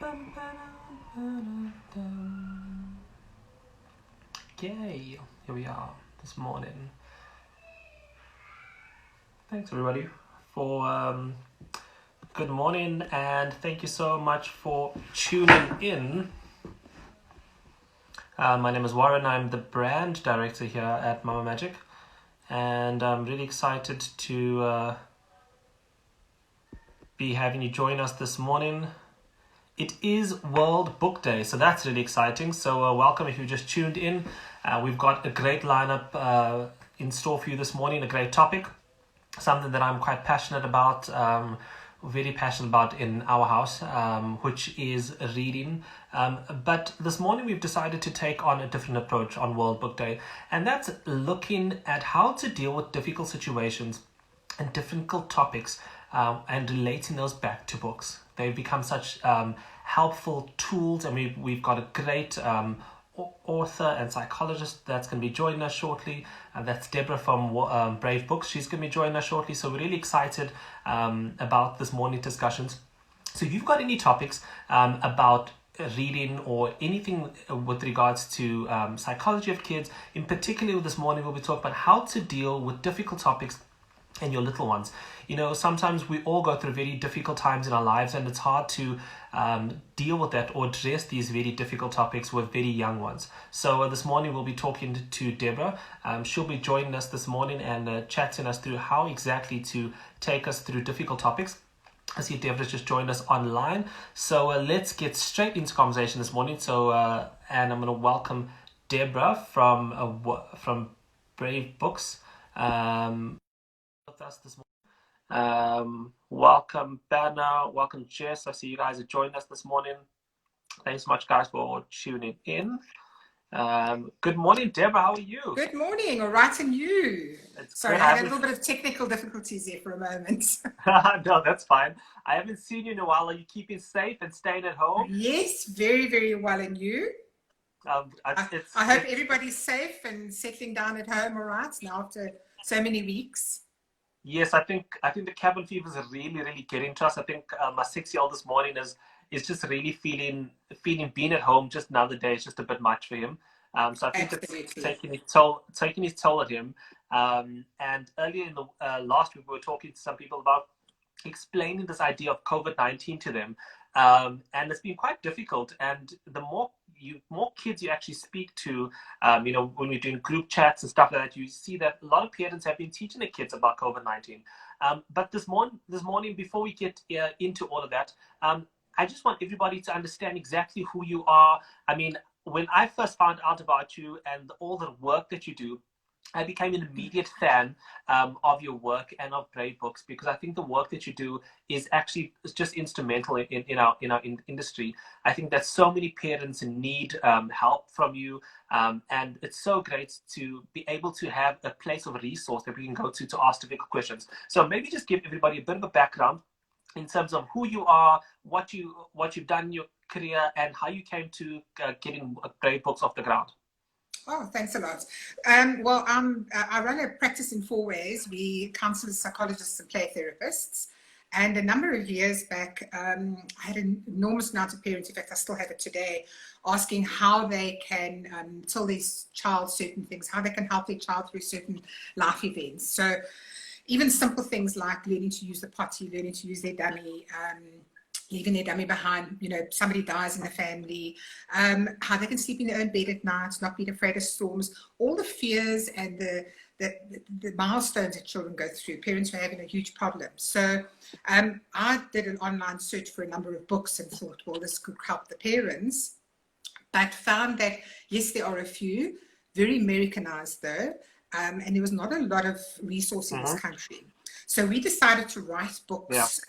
Okay, here we are this morning. Thanks everybody for good morning, and thank you so much for tuning in. My name is Warren. I'm the brand director here at MamaMagic, and I'm really excited to be having you join us this morning. It is World Book Day, so that's really exciting. So welcome if you just tuned in. We've got a great lineup in store for you this morning, a great topic, something that I'm quite passionate about, very passionate about in our house, which is reading. But this morning we've decided to take on a different approach on World Book Day, and that's looking at how to deal with difficult situations and difficult topics and relating those back to books. They've become such helpful tools, and we've got a great author and psychologist that's going to be joining us shortly. That's Debra from Brave Books. She's going to be joining us shortly. So we're really excited about this morning discussions. So if you've got any topics about reading or anything with regards to psychology of kids, in particular this morning we'll be talking about how to deal with difficult topics and your little ones. You know, sometimes we all go through very difficult times in our lives, and it's hard to deal with that or address these very difficult topics with very young ones. So this morning we'll be talking to Debra. She'll be joining us this morning and chatting us through how exactly to take us through difficult topics. I see Debra's just joined us online. So let's get straight into conversation this morning. So and I'm going to welcome Debra from Brave Books with us this morning. Welcome Banner, welcome Jess. I see you guys have joined us this morning. Thanks so much, guys, for tuning in. Good morning, Debra. How are you? Good morning. All right, and you? It's Sorry, good. I had a little bit of technical difficulties there for a moment. No, that's fine. I haven't seen you in a while. Are you keeping safe and staying at home? Yes, very, very well. And you? I hope everybody's safe and settling down at home all right now after so many weeks. Yes, I think the cabin fever is really getting to us. I think my 6-year-old this morning is just really feeling being at home just another day is just a bit much for him. So I think Absolutely. it's taking his toll at him. And earlier in the last week, we were talking to some people about explaining this idea of COVID-19 to them, and it's been quite difficult. And the more kids you actually speak to, when we're doing group chats and stuff like that, you see that a lot of parents have been teaching their kids about COVID-19. But this morning, before we get into all of that, I just want everybody to understand exactly who you are. I mean, when I first found out about you and all the work that you do, I became an immediate fan of your work and of Brave Books, because I think the work that you do is actually just instrumental in our industry. I think that so many parents need help from you, and it's so great to be able to have a place of resource that we can go to ask difficult questions. So maybe just give everybody a bit of a background in terms of who you are, what you've done in your career, and how you came to getting Brave Books off the ground. Oh, thanks a lot. Well, I run a practice in 4 ways. We counselors, psychologists, and play therapists. And a number of years back, I had an enormous amount of parents, in fact, I still have it today, asking how they can tell their child certain things, how they can help their child through certain life events. So even simple things like learning to use the potty, learning to use their dummy, leaving their dummy behind, somebody dies in the family, how they can sleep in their own bed at night, not being afraid of storms, all the fears and the milestones that children go through. Parents were having a huge problem. So I did an online search for a number of books and thought, well, this could help the parents, but found that, yes, there are a few, very Americanized though, and there was not a lot of resource in this country. So we decided to write books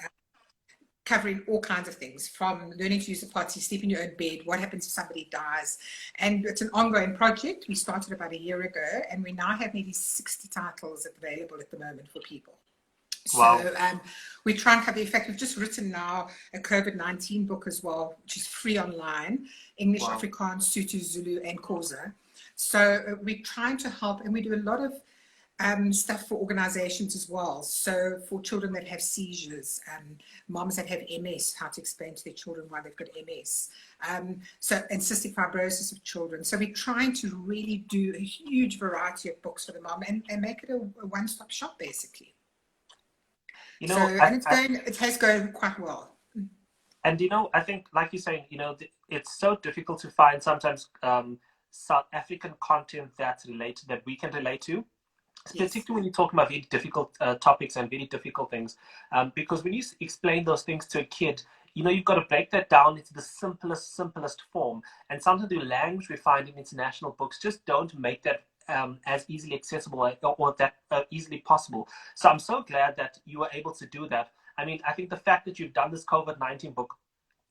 covering all kinds of things, from learning to use the potty, sleep in your own bed, what happens if somebody dies. And it's an ongoing project. We started about a year ago, and we now have nearly 60 titles available at the moment for people. Wow. So we try and cover, in fact, we've just written now a COVID-19 book as well, which is free online, English, Afrikaans, Sotho, Zulu, and Xhosa. So we're trying to help, and we do a lot of stuff for organizations as well. So for children that have seizures, moms that have MS, how to explain to their children why they've got MS. So and cystic fibrosis of children. So we're trying to really do a huge variety of books for the mom and make it a one-stop shop, basically. You know, so, and it has gone quite well. And, you know, I think, like you're saying, you know, it's so difficult to find sometimes South African content that's related, that we can relate to. Yes. Particularly when you're talking about very difficult topics and very difficult things. Because when you explain those things to a kid, you know, you've got to break that down into the simplest form. And sometimes the language we find in international books just don't make that as easily accessible or that easily possible. So I'm so glad that you were able to do that. I mean, I think the fact that you've done this COVID-19 book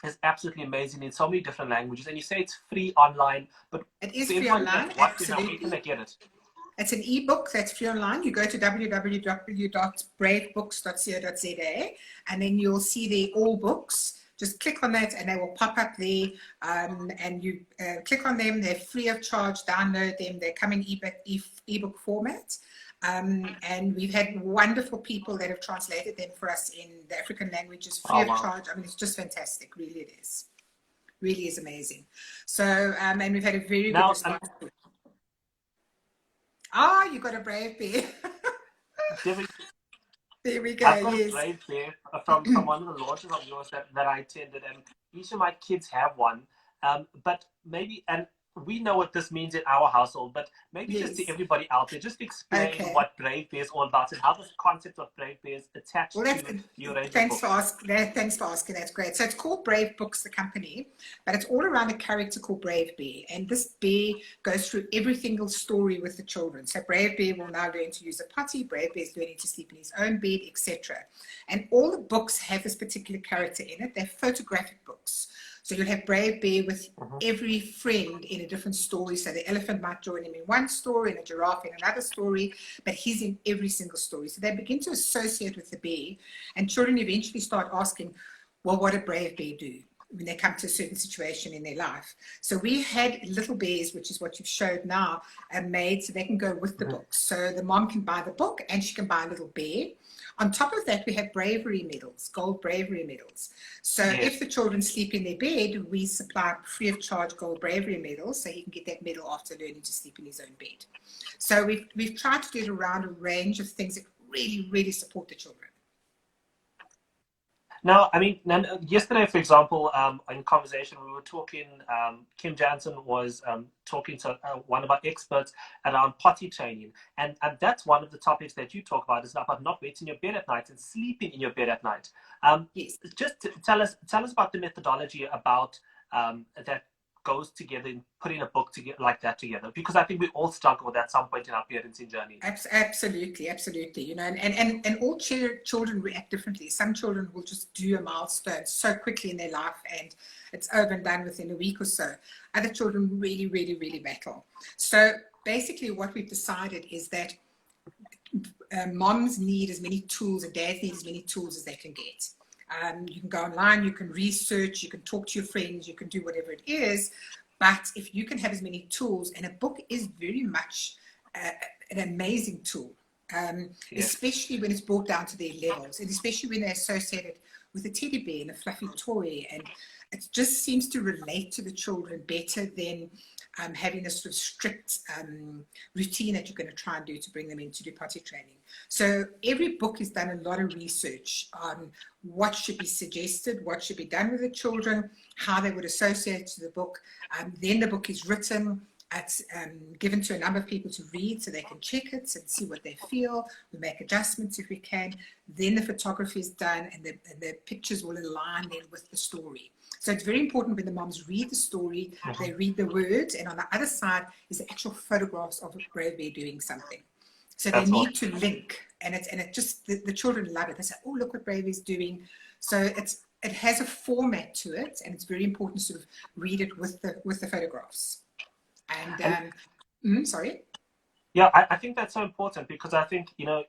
is absolutely amazing in so many different languages. And you say it's free online, but it is free online. Absolutely. Where can they get it? It's an ebook that's free online. You go to www.bravebooks.co.za and then you'll see the all books. Just click on that and they will pop up there. And you click on them. They're free of charge. Download them. They come in ebook format. And we've had wonderful people that have translated them for us in the African languages free of charge. I mean, it's just fantastic. Really, it is. Really is amazing. So, and we've had a very good response. You got a brave bear. There we go. I've got a brave bear from one of the launches of yours that I attended, and each of my kids have one. But maybe, and we know what this means in our household, but maybe just to everybody out there, just explain what Brave Bear is all about and how this concept of Brave Bear is attached to your range. Thanks for asking. That's great. So it's called Brave Books, the company, but it's all around a character called Brave Bear. And this bear goes through every single story with the children. So Brave Bear will now learn to use a potty. Brave Bear is learning to sleep in his own bed, etc. And all the books have this particular character in it. They're photographic books. So you'll have Brave Bear with every friend in a different story. So the elephant might join him in one story and a giraffe in another story, but he's in every single story. So they begin to associate with the bear, and children eventually start asking, well, what did Brave Bear do when they come to a certain situation in their life? So we had little bears, which is what you've showed now, made so they can go with the books. So the mom can buy the book and she can buy a little bear. On top of that, we have bravery medals, gold bravery medals. So if the children sleep in their bed, we supply free of charge gold bravery medals, so he can get that medal after learning to sleep in his own bed. So we've tried to do it around a range of things that really, really support the children. Now, I mean, yesterday, for example, in conversation, we were talking, Kim Jansen was talking to one of our experts around potty training. And that's one of the topics that you talk about, is about not wetting your bed at night and sleeping in your bed at night. Yes. Just tell us about the methodology about that goes together in putting a book together like that together, because I think we all struggle with that at some point in our parenting journey. Absolutely. You know, and all children react differently. Some children will just do a milestone so quickly in their life and it's over and done within a week or so. Other children really, really, really battle. So basically what we've decided is that moms need as many tools and dads need as many tools as they can get. You can go online, you can research, you can talk to your friends, you can do whatever it is. But if you can have as many tools, and a book is very much an amazing tool, especially when it's brought down to their levels, and especially when they're associated with a teddy bear and a fluffy toy. And it just seems to relate to the children better than having a sort of strict routine that you're going to try and do to bring them in to do potty training. So every book has done a lot of research on what should be suggested, what should be done with the children, how they would associate to the book. Then the book is written. It's given to a number of people to read so they can check it and see what they feel. We make adjustments if we can. Then the photography is done and the pictures will align then with the story. So it's very important when the moms read the story, they read the words, and on the other side is the actual photographs of a Brave Bear doing something. So they need to link, and it just the children love it. They say, "Oh, look what Brave is doing." So it has a format to it, and it's very important to sort of read it with the photographs. And sorry. Yeah, I think that's so important, because I think, you know,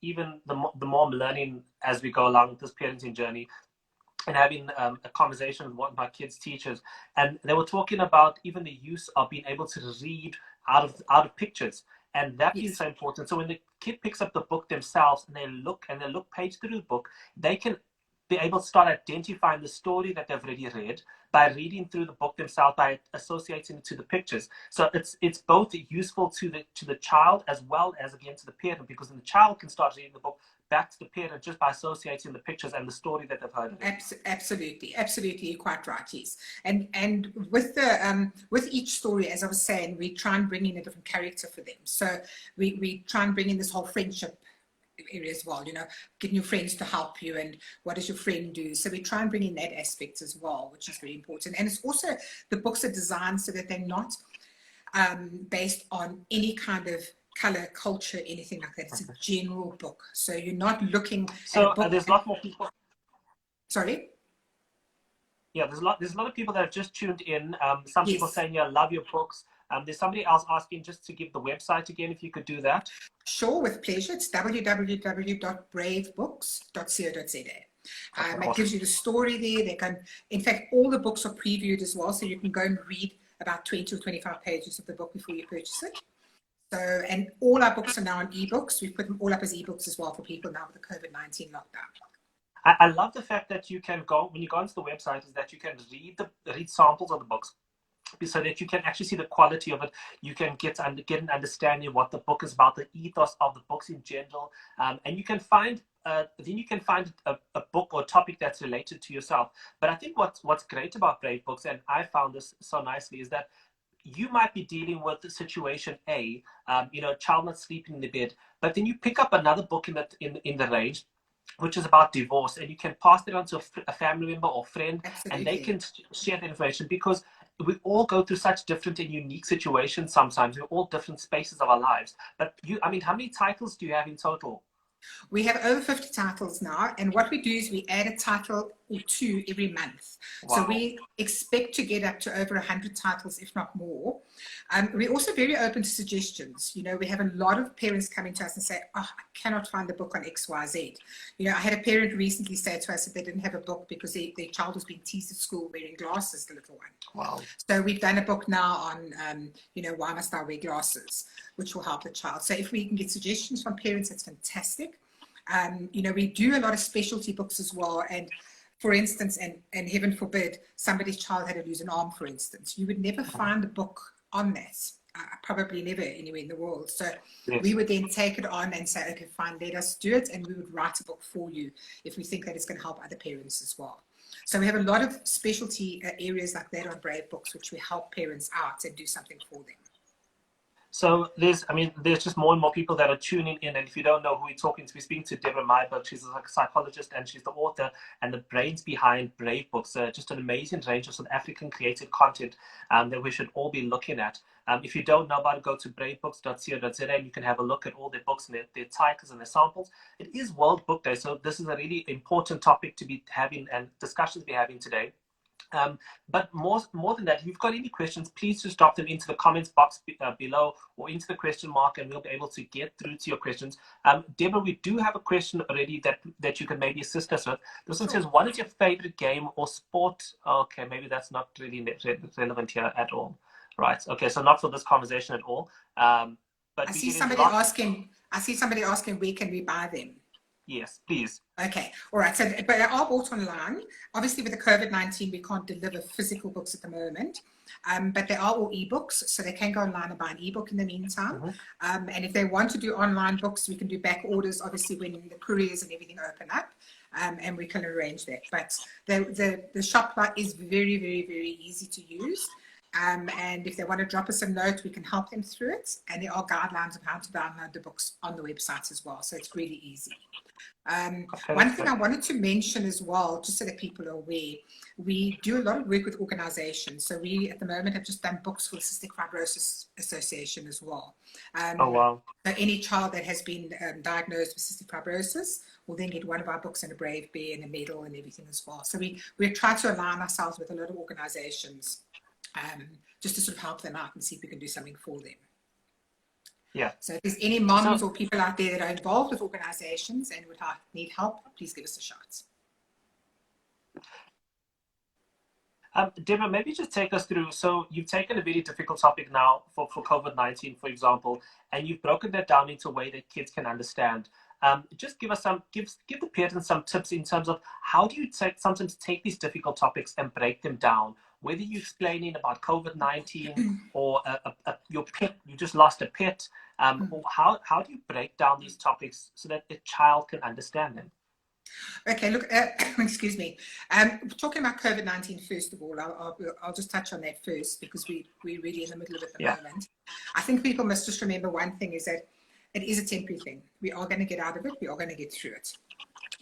even the more I'm learning as we go along this parenting journey, and having a conversation with one of my kids' teachers, and they were talking about even the use of being able to read out of pictures, and that is so important. So when kid picks up the book themselves and they look page through the book, they can be able to start identifying the story that they've already read by reading through the book themselves, by associating it to the pictures. So it's both useful to the child as well as, again, to the parent, because then the child can start reading the book back to the parent just by associating the pictures and the story that they've heard. Absolutely, you're quite right, yes. And with the with each story, as I was saying, we try and bring in a different character for them. So we try and bring in this whole friendship area as well, getting your friends to help you, and what does your friend do. So we try and bring in that aspect as well, which is very important. And it's also, the books are designed so that they're not based on any kind of color, culture, anything like that. It's a general book, so you're not looking at a book. There's a lot more people. Sorry. Yeah, there's a lot of people that have just tuned in. Some people saying, "Yeah, love your books." There's somebody else asking just to give the website again, if you could do that. Sure, with pleasure. It's www.bravebooks.co.za. It gives you the story there. They can, in fact, all the books are previewed as well, so you can go and read about 20 or 25 pages of the book before you purchase it. So, and all our books are now on ebooks. We've put them all up as ebooks as well for people now with the COVID-19 lockdown. I love the fact that you can go, when you go onto the website, is that you can read samples of the books, so that you can actually see the quality of it. You can get an understanding of what the book is about, the ethos of the books in general, and you can find a book or topic that's related to yourself. But I think what's great about Brave Books, and I found this so nicely, is that you might be dealing with the situation A, child not sleeping in the bed, but then you pick up another book in the range, which is about divorce, and you can pass it on to a family member or friend. Absolutely. And they can share the information, because we all go through such different and unique situations sometimes. We're all different spaces of our lives. But how many titles do you have in total? We have over 50 titles now, and what we do is we add a title or two every month. Wow. So we expect to get up to over 100 titles, if not more. We're also very open to suggestions. We have a lot of parents coming to us and say, "Oh, I cannot find the book on XYZ." I had a parent recently say to us that they didn't have a book because their child was being teased at school wearing glasses, the little one. Wow. So we've done a book now on, why must I wear glasses, which will help the child. So if we can get suggestions from parents, that's fantastic. We do a lot of specialty books as well. And for instance, and heaven forbid, somebody's child had to lose an arm, for instance. You would never find a book on that, probably never anywhere in the world. So yes, we would then take it on and say, okay, fine, let us do it. And we would write a book for you if we think that it's going to help other parents as well. So we have a lot of specialty areas like that on Brave Books, which we help parents out and do something for them. So there's just more and more people that are tuning in. And if you don't know who we're talking to, we're speaking to Debra Myburgh. She's a psychologist, and she's the author and the brains behind Brave Books. Just an amazing range of South African created content that we should all be looking at. If you don't know about it, go to bravebooks.co.za and you can have a look at all their books and their titles and their samples. It is World Book Day, so this is a really important topic to be having and discussions we're having today. But more than that, if you've got any questions, please just drop them into the comments box below, or into the question mark, and we'll be able to get through to your questions. Debra, we do have a question already that you can maybe assist us with. This one says, what is your favorite game or sport? Okay, maybe that's not really relevant here at all. Right, okay, so not for this conversation at all. But I see somebody asking, where can we buy them? Yes, please. Okay, all right. So, but they are bought online. Obviously, with the COVID-19, we can't deliver physical books at the moment, but they are all ebooks, so they can go online and buy an ebook in the meantime. And if they want to do online books, we can do back orders, obviously, when the couriers and everything open up, and we can arrange that. But the shop is very, very, very easy to use. And if they want to drop us a note, we can help them through it. And there are guidelines of how to download the books on the website as well. So it's really easy. One thing I wanted to mention as well, just so that people are aware, we do a lot of work with organizations. So we, at the moment, have just done books for the Cystic Fibrosis Association as well. Oh, wow. So any child that has been diagnosed with cystic fibrosis will then get one of our books and a Brave Bear and a medal and everything as well. So we try to align ourselves with a lot of organizations just to sort of help them out and see if we can do something for them. Yeah. So if there's any moms or people out there that are involved with organizations and would need help, please give us a shot. Debra, maybe just take us through. So you've taken a very difficult topic now for COVID-19, for example, and you've broken that down into a way that kids can understand. Just give us give the parents some tips in terms of how do you sometimes take these difficult topics and break them down, whether you're explaining about COVID-19 or your pet, you just lost a pet. Or how do you break down these topics so that a child can understand them? Okay, look, excuse me. Talking about COVID-19, first of all, I'll just touch on that first because we're really in the middle of it at the moment. I think people must just remember one thing is that it is a temporary thing. We are going to get out of it. We are going to get through it.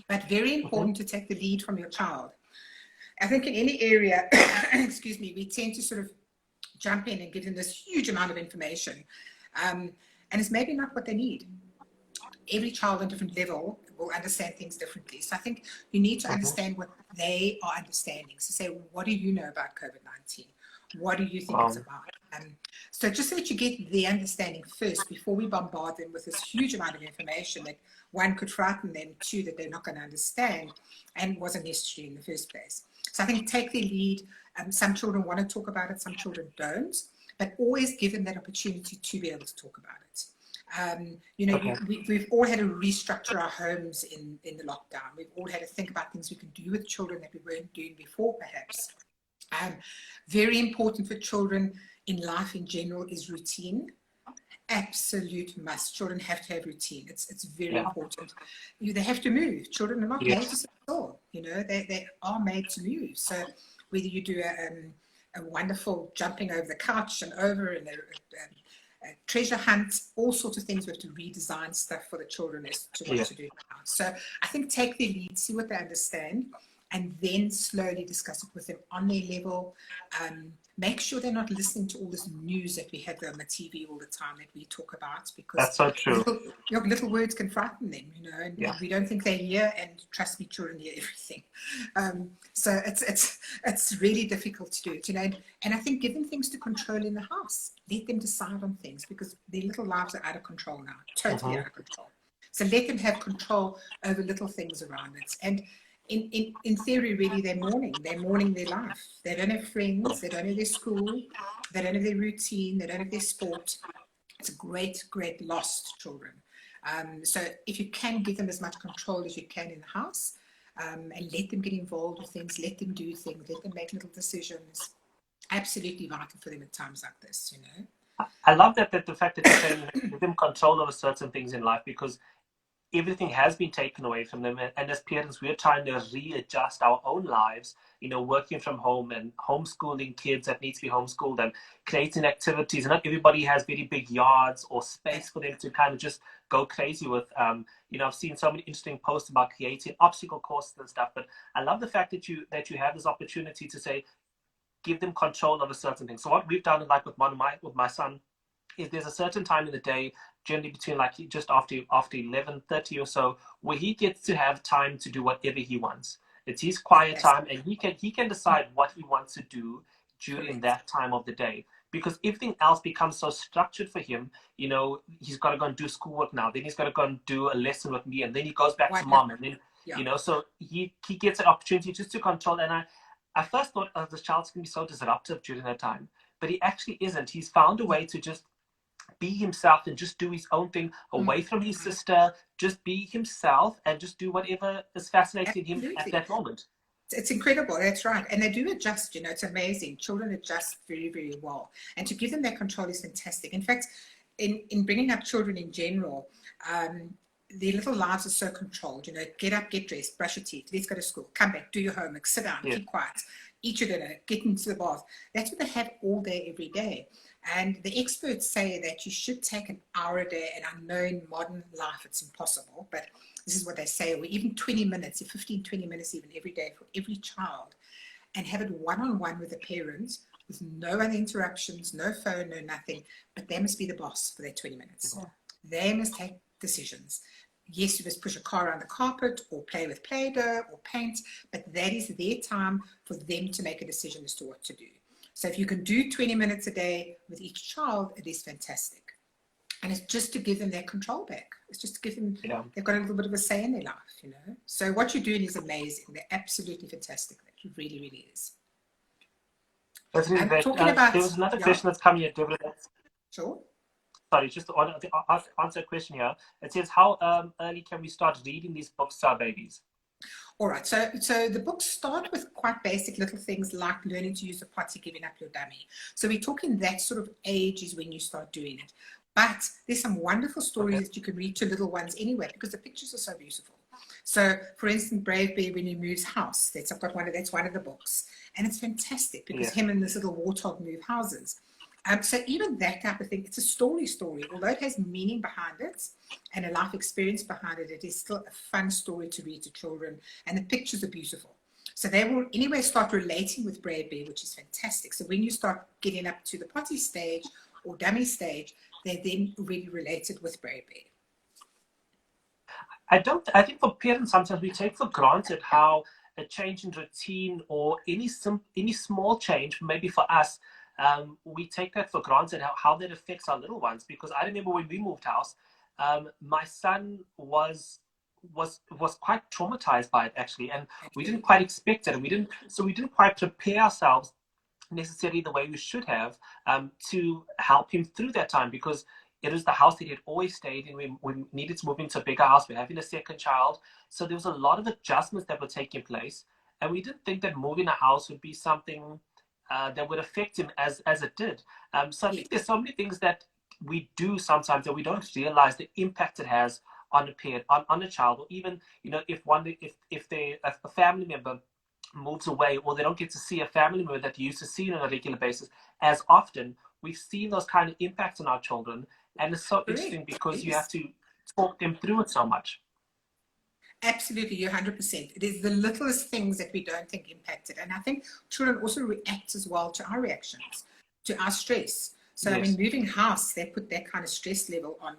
But very important to take the lead from your child. I think in any area, excuse me, we tend to sort of jump in and give them this huge amount of information. And it's maybe not what they need. Every child on a different level will understand things differently. So I think you need to understand what they are understanding. So say, what do you know about COVID-19? What do you think it's about? So just so that you get the understanding first before we bombard them with this huge amount of information that one could frighten them, two, that they're not going to understand and wasn't necessary in the first place. So I think take the lead. Some children want to talk about it, some children don't, but always give them that opportunity to be able to talk about it. We've all had to restructure our homes in the lockdown. We've all had to think about things we can do with children that we weren't doing before, perhaps. Very important for children in life in general is routine. Absolute must. Children have to have routine. It's very important. They have to move. Children are not made to sit still. They are made to move. So whether you do a wonderful jumping over the couch and over and a treasure hunt, all sorts of things, we have to redesign stuff for the children as to what to do now. So I think take their lead, see what they understand, and then slowly discuss it with them on their level. Make sure they're not listening to all this news that we have on the TV all the time that we talk about, because that's so true. Little words can frighten them, and we don't think they hear, and trust me, children hear everything. So it's really difficult to do it, and I think give them things to control in the house. Let them decide on things, because their little lives are out of control now, totally out of control. So let them have control over little things around it. And in theory, really, they're mourning their life. They don't have friends, they don't have their school, they don't have their routine, they don't have their sport. It's a great, great loss to children. So if you can give them as much control as you can in the house, and let them get involved with things, let them do things, let them make little decisions, absolutely vital for them at times like this, I love that the fact that you're saying give them control over certain things in life, because everything has been taken away from them, and as parents we're trying to readjust our own lives, working from home and homeschooling kids that need to be homeschooled and creating activities. And not everybody has very big yards or space for them to kind of just go crazy with. I've seen so many interesting posts about creating obstacle courses and stuff, but I love the fact that you have this opportunity to say give them control over certain things. So what we've done, like with my son, is there's a certain time in the day, generally between like just after 11:30 or so, where he gets to have time to do whatever he wants. It's his quiet time, and he can decide what he wants to do during that time of the day, because everything else becomes so structured for him. He's got to go and do schoolwork now, then he's got to go and do a lesson with me, and then he goes back to mom, and then so he gets an opportunity just to control. And I first thought, oh, this child's going to be so disruptive during that time, but he actually isn't. He's found a way to just be himself and just do his own thing away from his sister, just be himself and just do whatever is fascinating him at that moment. It's incredible, that's right. And they do adjust, it's amazing. Children adjust very, very well. And to give them that control is fantastic. In fact, in bringing up children in general, their little lives are so controlled, get up, get dressed, brush your teeth, let's go to school, come back, do your homework, sit down, keep quiet, eat your dinner, get into the bath. That's what they have all day, every day. And the experts say that you should take an hour a day, and I know in modern life it's impossible, but this is what they say, or even 20 minutes, 15, 20 minutes even every day for every child, and have it one-on-one with the parents with no other interruptions, no phone, no nothing, but they must be the boss for their 20 minutes. They must take decisions. Yes, you must push a car around the carpet or play with Play-Doh or paint, but that is their time for them to make a decision as to what to do. So if you can do 20 minutes a day with each child, it is fantastic. And it's just to give them their control back. It's just to give them, they've got a little bit of a say in their life, So what you're doing is amazing. They're absolutely fantastic. It really, really is. That's really great. Talking There about, was another yeah, question that's coming here, Deborah. sure. Sorry, just to answer a question here. It says, how early can we start reading these books to our babies? All right, so the books start with quite basic little things like learning to use the potty, giving up your dummy. So we're talking that sort of age is when you start doing it. But there's some wonderful stories Okay. that you can read to little ones anyway, because the pictures are so beautiful. So, for instance, Brave Bear when he moves house, that's one of the books, and it's fantastic because Yeah. him and this little warthog move houses. So even that type of thing, it's a story. Although it has meaning behind it and a life experience behind it, it is still a fun story to read to children, and the pictures are beautiful. So they will anyway start relating with Brave Bear, which is fantastic. So when you start getting up to the potty stage or dummy stage, they're then really related with Brave Bear. I think for parents, sometimes we take for granted how a change in routine or any small change, maybe for us, we take that for granted, how that affects our little ones. Because I remember when we moved house, my son was quite traumatized by it, actually, and we didn't quite expect it, and we didn't quite prepare ourselves necessarily the way we should have, to help him through that time, because it is the house that he had always stayed in. We needed to move into a bigger house. We're having a second child. So there was a lot of adjustments that were taking place. And we didn't think that moving a house would be something that would affect him as it did. So I think there's so many things that we do sometimes that we don't realize the impact it has on a parent, on a child, or even, if a family member moves away, or they don't get to see a family member that they used to see on a regular basis as often. We've seen those kind of impacts on our children, and it's so interesting because you have to talk them through it so much. Absolutely, you're 100%. It is the littlest things that we don't think impact it. And I think children also react as well to our reactions, to our stress. So, Yes. I mean, moving house, they put that kind of stress level on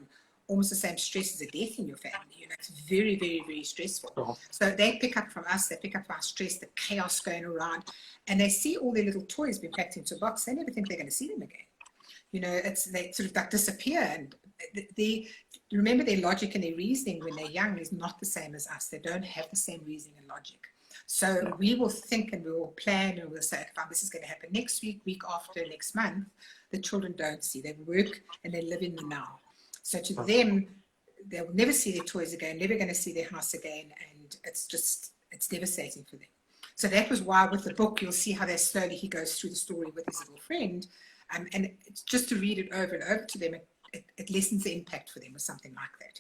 almost the same stress as a death in your family. It's very, very, very stressful. Sure. So they pick up from us, they pick up our stress, the chaos going around, and they see all their little toys being packed into a box. They never think they're going to see them again. They sort of like disappear, and remember their logic and their reasoning when they're young is not the same as us. They don't have the same reasoning and logic. So we will think and we will plan and we'll say, this is going to happen next week, week after, next month. The children don't see. They work and they live in the now. So to them, they'll never see their toys again, never going to see their house again, and it's devastating for them. So that was why with the book, you'll see how he goes through the story with his little friend. And it's just to read it over and over to them, it lessens the impact for them or something like that.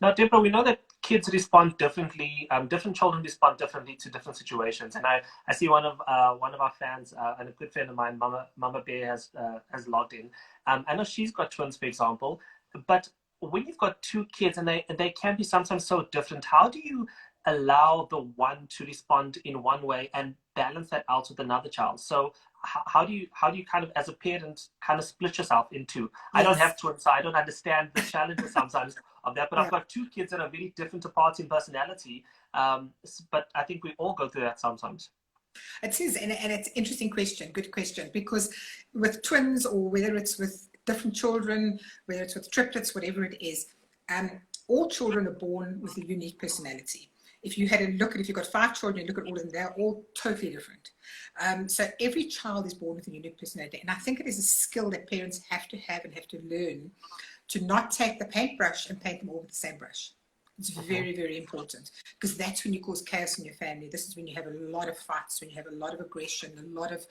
Now, Deborah, we know that kids respond differently. Different children respond differently to different situations. And I see one of our fans, and a good friend of mine, Mama Bear, has logged in. I know she's got twins, for example. But when you've got two kids and they can be sometimes so different, how do you allow the one to respond in one way and balance that out with another child? So how do you kind of, as a parent, kind of split yourself into? Yes. I don't have twins, so I don't understand the challenges sometimes of that. But I've got two kids that are very different apart in personality. But I think we all go through that sometimes. It is, and it's an interesting question, good question, because with twins, or whether it's with different children, whether it's with triplets, whatever it is, all children are born with a unique personality. If you had a look at, if you've got 5 children, you look at all of them, they're all totally different. So every child is born with a unique personality. And I think it is a skill that parents have to have and have to learn, to not take the paintbrush and paint them all with the same brush. It's very, very important, because that's when you cause chaos in your family. This is when you have a lot of fights, when you have a lot of aggression, a lot of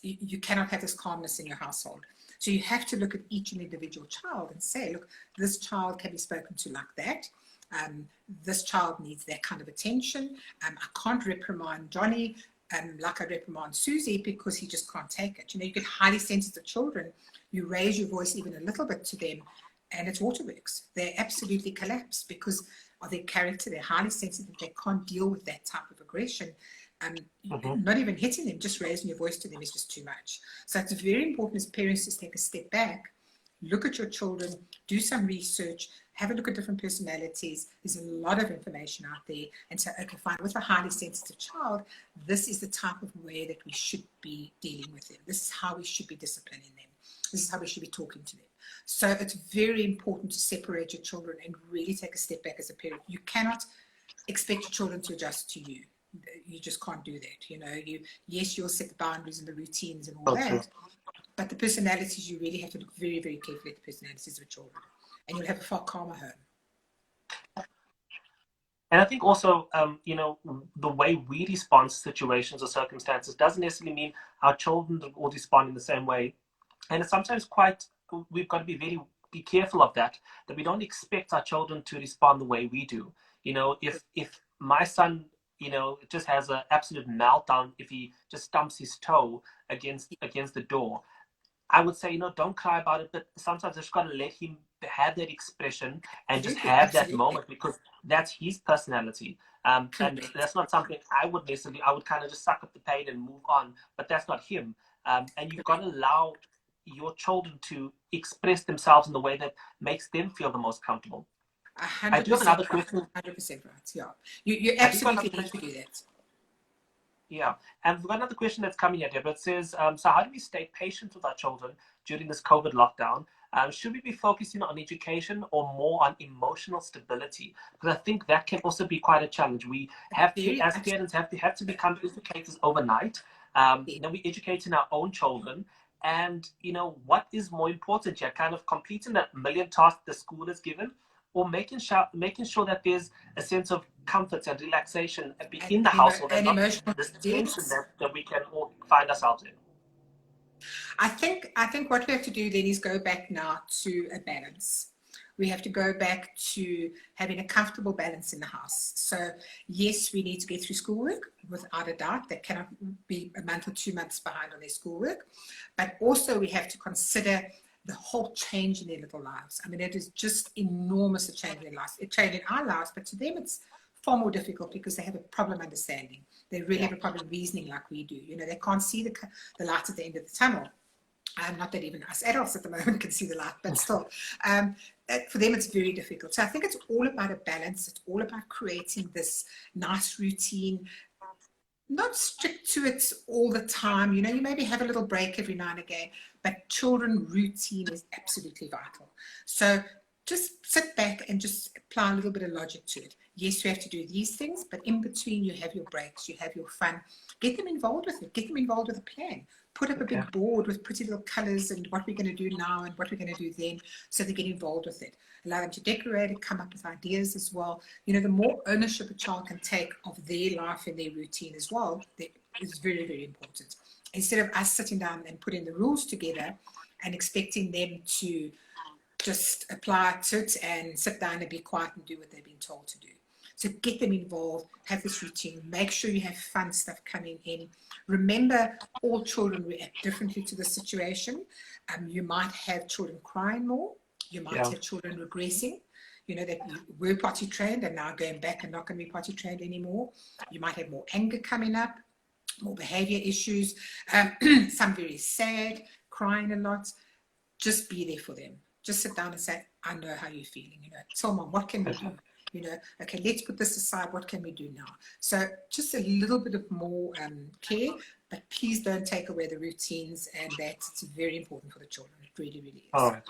you cannot have this calmness in your household. So you have to look at each and individual child and say, look, this child can be spoken to like that. This child needs that kind of attention. I can't reprimand Johnny like I reprimand Susie, because he just can't take it. You get highly sensitive children. You raise your voice even a little bit to them, and it's waterworks. They absolutely collapse because of their character. They're highly sensitive. They can't deal with that type of aggression. Not even hitting them, just raising your voice to them is just too much. So it's very important as parents to take a step back, look at your children, do some research, have a look at different personalities. There's a lot of information out there, and say, okay, fine, with a highly sensitive child, this is the type of way that we should be dealing with them. This is how we should be disciplining them. This is how we should be talking to them. So it's very important to separate your children and really take a step back as a parent. You cannot expect your children to adjust to you. you just can't do that. You know, yes, you'll set the boundaries and the routines and all So true. that, but the personalities, you really have to look very, very carefully at the personalities of children, and you'll have a far calmer home. And I think also, you know, the way we respond to situations or circumstances doesn't necessarily mean our children will respond in the same way. And it's sometimes we've got to be careful of that we don't expect our children to respond the way we do. You know, if my son, you know, just has an absolute meltdown if he just stumps his toe against the door, I would say, you know, don't cry about it, but sometimes I just got to let him have that expression and just have that moment, because that's his personality. And that's not something I would kind of just suck up the pain and move on, but that's not him. And you've got to allow your children to express themselves in the way that makes them feel the most comfortable. 100% I do have another question. 100% right. Yeah, you absolutely need to do that. Yeah, and we've got another question that's coming here, Debra. It says, so how do we stay patient with our children during this COVID lockdown? Should we be focusing on education or more on emotional stability? Because I think that can also be quite a challenge. We have to, as parents, have to become educators overnight. You know, we're educating our own children. And, you know, what is more important here? Kind of completing that million tasks the school is given, or making sure that there's a sense of comfort and relaxation in the household, and not this tension that we can all find ourselves in. I think what we have to do then is go back now to a balance. We have to go back to having a comfortable balance in the house. So yes, we need to get through schoolwork, without a doubt. They cannot be a month or 2 months behind on their schoolwork. But also we have to consider the whole change in their little lives. I mean, it is just enormous a change in their lives. It changed in our lives, but to them it's far more difficult because they have a problem understanding. They really have a problem reasoning like we do. You know, they can't see the light at the end of the tunnel. Not that even us adults at the moment can see the light, but still, for them it's very difficult. So I think it's all about a balance. It's all about creating this nice routine, not strict to it all the time. You know, you maybe have a little break every now and again, but children routine is absolutely vital. So just sit back and just apply a little bit of logic to it. Yes, you have to do these things, but in between you have your breaks, you have your fun. Get them involved with it. Get them involved with a plan. Put up a big board with pretty little colors and what we're going to do now and what we're going to do then, so they get involved with it. Allow them to decorate and come up with ideas as well. You know, the more ownership a child can take of their life and their routine as well, is very, very important. Instead of us sitting down and putting the rules together and expecting them to just apply to it and sit down and be quiet and do what they've been told to do. So get them involved, have this routine, make sure you have fun stuff coming in. Remember, all children react differently to the situation. You might have children crying more. You might have children regressing, you know, that were potty trained and now going back and not going to be potty trained anymore. You might have more anger coming up, more behavior issues, some very sad, crying a lot. Just be there for them. Just sit down and say, I know how you're feeling. You know, tell mom, what can we do? You know, okay, let's put this aside. What can we do now? So just a little bit of more care, but please don't take away the routines, and that's very important for the children. It really, really is. All right.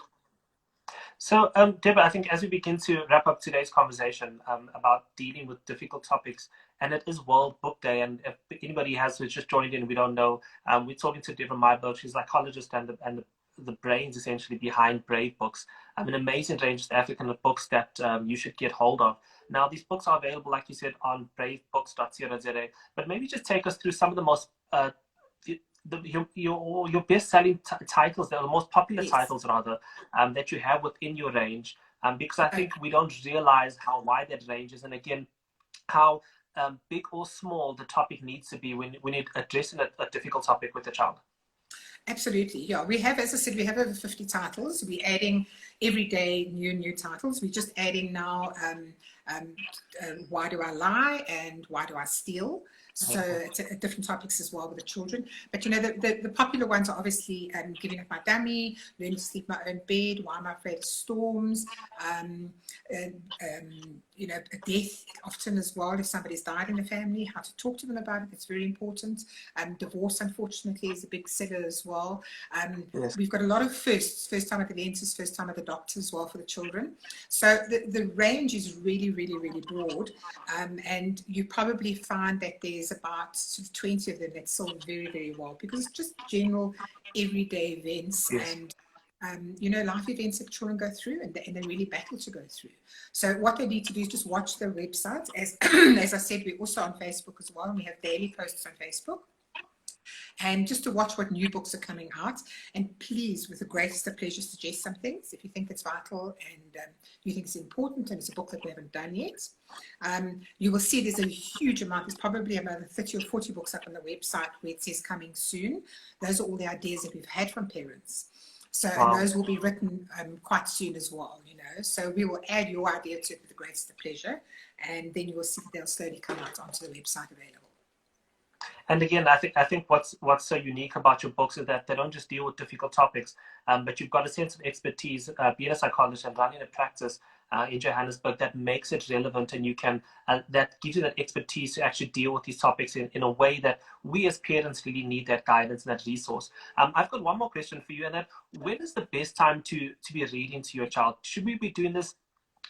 So, Debra, I think as we begin to wrap up today's conversation about dealing with difficult topics, and it is World Book Day, and if anybody who's just joined in, we don't know, we're talking to Debra Myburgh. She's a psychologist and the brains essentially behind Brave Books, an amazing range of African books that you should get hold of. Now, these books are available, like you said, on bravebooks.co.za, but maybe just take us through some of the most your best-selling titles, the most popular titles rather, that you have within your range, because I think we don't realize how wide that range is, and again, how big or small the topic needs to be when you're addressing a difficult topic with a child. Absolutely, yeah. We have, as I said, we have over 50 titles. We're adding every day new titles. We're just adding now Why Do I Lie and Why Do I Steal? So it's different topics as well with the children. But you know, the popular ones are obviously Giving Up My Dummy, Learning to Sleep My Own Bed, Why Am I Afraid of Storms, you know, a death often as well. If somebody's died in the family, how to talk to them about it, it's very important. Divorce, unfortunately, is a big seller as well. Yes. We've got a lot of first time at the dentist, first time at the doctor as well for the children. So the range is really, really, really broad. And you probably find that there's about sort of 20 of them that sold very, very well, because it's just general everyday events. Yes. And you know, life events that children go through, and they really battle to go through. So what they need to do is just watch the website. As as I said, we're also on Facebook as well, and we have daily posts on Facebook. And just to watch what new books are coming out. And please, with the greatest of pleasure, suggest some things if you think it's vital and you think it's important and it's a book that we haven't done yet. You will see there's a huge amount. There's probably about 30 or 40 books up on the website where it says coming soon. Those are all the ideas that we've had from parents. So Wow. And those will be written quite soon as well, you know. So we will add your idea to it with the greatest of pleasure. And then you will see that they'll slowly come out onto the website available. And again, I think what's so unique about your books is that they don't just deal with difficult topics, but you've got a sense of expertise, being a psychologist and running a practice in Johannesburg that makes it relevant, and you can that gives you that expertise to actually deal with these topics in a way that we as parents really need that guidance and that resource. I've got one more question for you, and that when is the best time to be reading to your child? Should we be doing this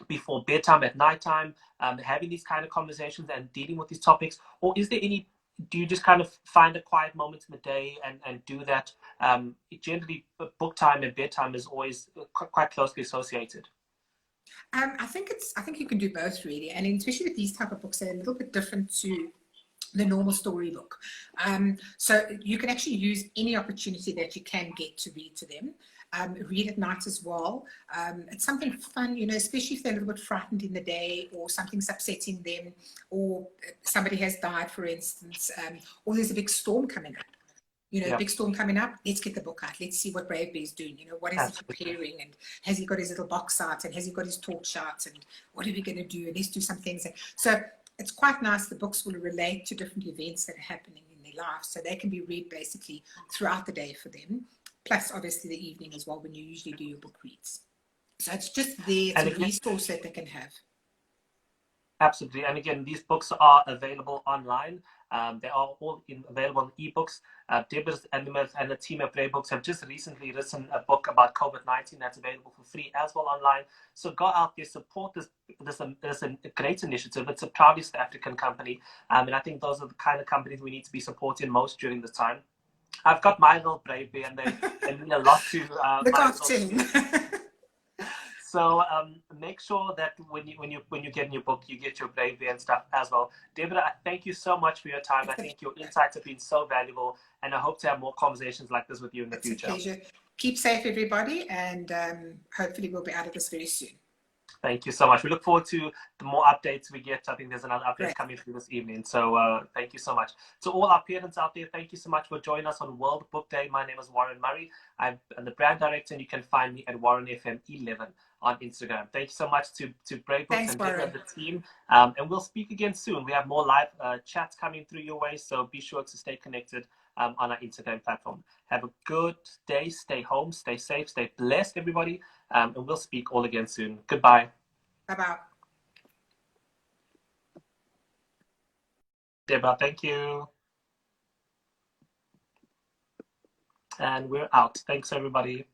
before bedtime, at nighttime, having these kind of conversations and dealing with these topics, or is there any? Do you just kind of find a quiet moment in the day and do that? Generally, book time and bedtime is always quite closely associated. I think you can do both really, and especially with these type of books, they're a little bit different to the normal storybook. So you can actually use any opportunity that you can get to read to them. Read at night as well. It's something fun, you know, especially if they're a little bit frightened in the day, or something's upsetting them, or somebody has died, for instance, or there's a big storm coming up. You know, Yeah. big storm coming up, let's get the book out. Let's see what Brave Bear's doing. You know, what is Absolutely. he preparing? And has he got his little box out? And has he got his torch out? And what are we going to do? And let's do some things. So it's quite nice. The books will relate to different events that are happening in their lives. So they can be read basically throughout the day for them. Plus, obviously, the evening as well, when you usually do your book reads. So it's just there. It's a resource that they can have. Absolutely. And again, these books are available online. They are all available in ebooks. Debra and the team at Brave Books have just recently written a book about COVID-19 that's available for free as well online. So go out there, support this a great initiative. It's a proudly South African company. And I think those are the kind of companies we need to be supporting most during this time. I've got my little Brave Bear, and they mean a lot to Look after him. So make sure that when you get in your book, you get your Brave Bear and stuff as well. Debra, thank you so much for your time. I think your insights have been so valuable, and I hope to have more conversations like this with you in the future. It's a pleasure. Keep safe, everybody, and hopefully we'll be out of this very soon. Thank you so much. We look forward to the more updates we get. I think there's another update coming through this evening. So thank you so much. To all our parents out there, thank you so much for joining us on World Book Day. My name is Warren Murray. I'm the brand director, and you can find me at WarrenFM11 on Instagram. Thank you so much to Brave Books and the team. And we'll speak again soon. We have more live chats coming through your way, so be sure to stay connected on our Instagram platform. Have a good day. Stay home. Stay safe. Stay blessed, everybody. And we'll speak all again soon. Goodbye. Bye-bye. Debra, thank you. And we're out. Thanks, everybody.